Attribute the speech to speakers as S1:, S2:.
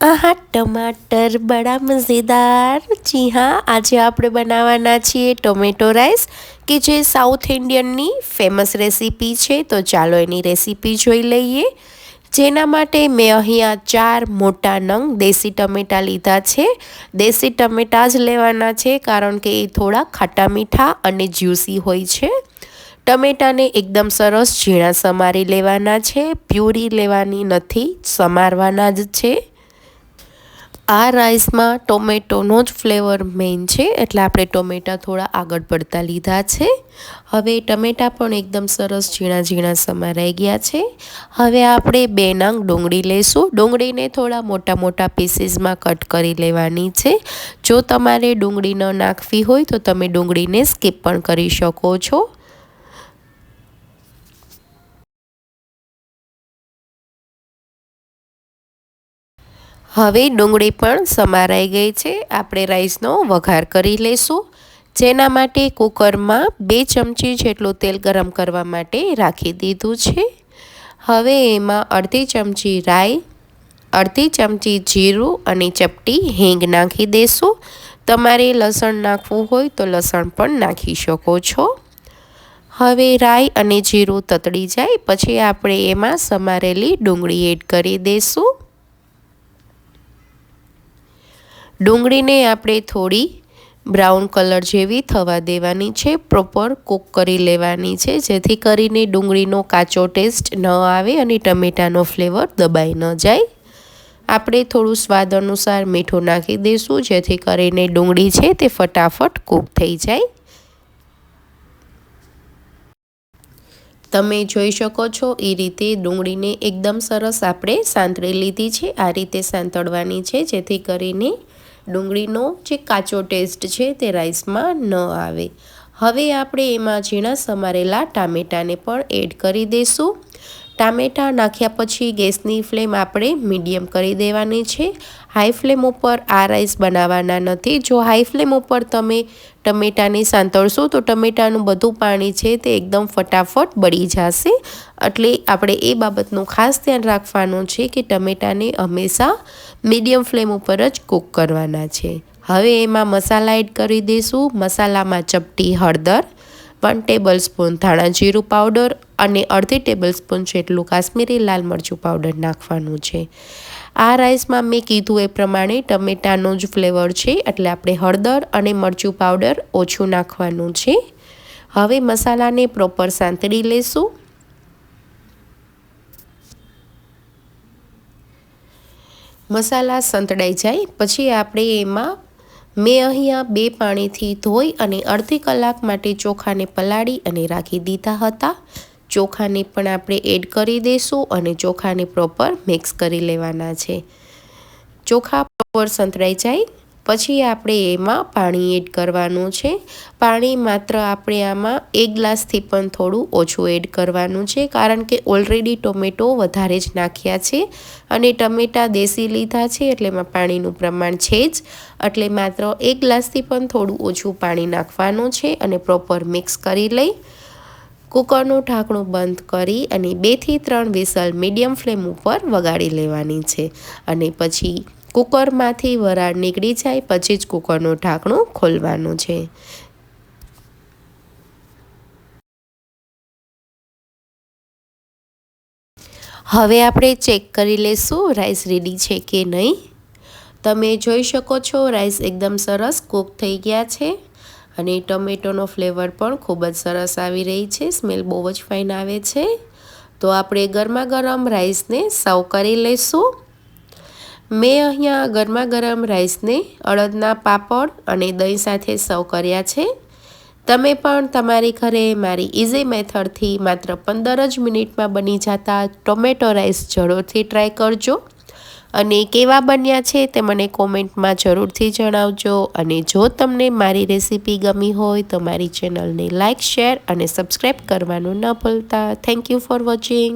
S1: આહા ટમાટર બડા મज़ेदार। जी हाँ, આજે આપણે બનાવવાના છીએ ટોમેટો રાઈસ કે જે સાઉથ ઇન્ડિયનની ફેમસ રેસીપી છે। તો ચાલો એની રેસીપી જોઈ લઈએ। જેના માટે મેં અહીંયા 4 મોટા નંગ દેશી ટમેટા લીધા છે। દેશી ટમેટા જ લેવાના છે કારણ કે એ થોડા ખાટા મીઠા અને જ્યુસી હોય છે। ટમેટાને એકદમ સરસ ઝીણા સમારી લેવાના છે, પ્યુરી લેવાની નથી, સમારવાના જ છે। આ રાઈસમાં ટોમેટોનો જ ફ્લેવર મેઇન છે, એટલે આપણે ટોમેટા થોડા આગળ પડતા લીધા છે। હવે ટમેટા પણ એકદમ સરસ ઝીણા ઝીણા સમારાઈ ગયા છે। હવે આપણે 2 નંગ ડુંગળી લઈશું। ડુંગળીને થોડા મોટા મોટા પીસીસમાં કટ કરી લેવાની છે। જો તમારે ડુંગળી ન નાખવી હોય તો તમે ડુંગળીને સ્કીપ પણ કરી શકો છો। હવે ડુંગળી પણ સમારાઈ ગઈ છે। આપણે રાઈસનો વઘાર કરી લઈશું। જેના માટે કુકરમાં 2 ચમચી જેટલું તેલ ગરમ કરવા માટે રાખી દીધું છે। હવે એમાં અડધી ચમચી રાઈ, અડધી ચમચી જીરું અને ચપટી હિંગ નાખી દઈશું। તમારે લસણ નાખવું હોય તો લસણ પણ નાખી શકો છો। હવે રાઈ અને જીરું તતડી જાય પછી આપણે એમાં સમારેલી ડુંગળી એડ કરી દઈશું। ડુંગળીને આપણે થોડી બ્રાઉન કલર જેવી થવા દેવાની છે, પ્રોપર કૂક કરી લેવાની છે, જેથી કરીને ડુંગળીનો કાચો ટેસ્ટ ન આવે અને ટમેટાનો ફ્લેવર દબાઈ ન જાય। આપણે થોડું સ્વાદ અનુસાર મીઠું નાખી દઈશું, જેથી કરીને ડુંગળી છે તે ફટાફટ કૂક થઈ જાય। તમે જોઈ શકો છો એ રીતે ડુંગળીને એકદમ સરસ આપણે સાંતળી લીધી છે। આ રીતે સાંતળવાની છે જેથી કરીને ડુંગળીનો જે કાચો ટેસ્ટ છે તે રાઈસમાં ન આવે। હવે આપણે એમાં ઝીણા સમારેલા ટામેટાને પણ એડ કરી દઈશું। ટામેટા નાખ્યા પછી ગેસની ફ્લેમ આપણે મીડિયમ કરી દેવાની છે। હાઈ ફ્લેમ ઉપર આ રાઈસ બનાવવાના નથી। જો હાઈ ફ્લેમ ઉપર તમે ટમેટાને સાંતળશો તો ટમેટાનું બધું પાણી છે તે એકદમ ફટાફટ બળી જશે। એટલે આપણે એ બાબતનું ખાસ ધ્યાન રાખવાનું છે કે ટમેટાને હંમેશા મીડિયમ ફ્લેમ ઉપર જ કૂક કરવાના છે। હવે એમાં મસાલા એડ કરી દઈશું। મસાલામાં ચપટી હળદર, 1 ટેબલ સ્પૂન ધાણા જીરું પાવડર અને અડધી ટેબલ સ્પૂન જેટલું કાશ્મીરી લાલ મરચું પાવડર નાખવાનું છે। આ રાઈસમાં મેં કીધું એ પ્રમાણે ટમેટાનો જ ફ્લેવર છે, એટલે આપણે હળદર અને મરચું પાવડર ઓછું નાખવાનું છે। હવે મસાલાને પ્રોપર સાંતળી લઈશું। મસાલા સંતળાઈ જાય પછી આપણે એમાં મેં અહીંયા 2 પાણીથી ધોઈ અને અડધી કલાક માટે ચોખાને પલાળી અને રાખી દીધા હતા। ચોખાને પણ આપણે એડ કરી દઈશું અને ચોખાને પ્રોપર મિક્સ કરી લેવાના છે। ચોખા પ્રોપર સંતળાઈ જાય પછી આપણે એમાં પાણી એડ કરવાનું છે। પાણી માત્ર આપણે આમાં 1 ગ્લાસથી પણ થોડું ઓછું એડ કરવાનું છે, કારણ કે ઓલરેડી ટોમેટો વધારે જ નાખ્યા છે અને ટમેટા દેશી લીધા છે એટલે એમાં પાણીનું પ્રમાણ છે જ, એટલે માત્ર 1 ગ્લાસથી પણ થોડું ઓછું પાણી નાખવાનું છે અને પ્રોપર મિક્સ કરી લઈ કુકરનું ઢાંકણું બંધ કરી અને 2 થી 3 વિસલ મીડિયમ ફ્લેમ ઉપર વગાડી લેવાની છે અને પછી કુકરમાંથી વરાળ નીકળી જાય પછી જ કુકરનું ઢાંકણું ખોલવાનું છે। હવે આપણે ચેક કરી લઈશું રાઈસ રેડી છે કે નહીં। તમે જોઈ શકો છો રાઈસ એકદમ સરસ કૂક થઈ ગયા છે અને ટમેટોનો ફ્લેવર પણ ખૂબ જ સરસ આવી રહી છે, સ્મેલ બહુ જ ફાઇન આવે છે। તો આપણે ગરમા ગરમ રાઈસને સર્વ કરી લઈશું। મેં અહીંયા ગરમા ગરમ રાઈસને અડદના પાપડ અને દહીં સાથે સર્વ કર્યા છે। તમે પણ તમારી ઘરે મારી ઇઝી મેથડથી માત્ર 15 જ મિનિટમાં બની જતા ટોમેટો રાઈસ જરૂરથી ટ્રાય કરજો અને કેવા બન્યા છે તે મને કોમેન્ટમાં જરૂરથી જણાવજો। અને જો તમને મારી રેસીપી ગમી હોય તો મારી ચેનલને લાઇક, શેર અને સબસ્ક્રાઈબ કરવાનું ન ભૂલતા। Thank you for watching.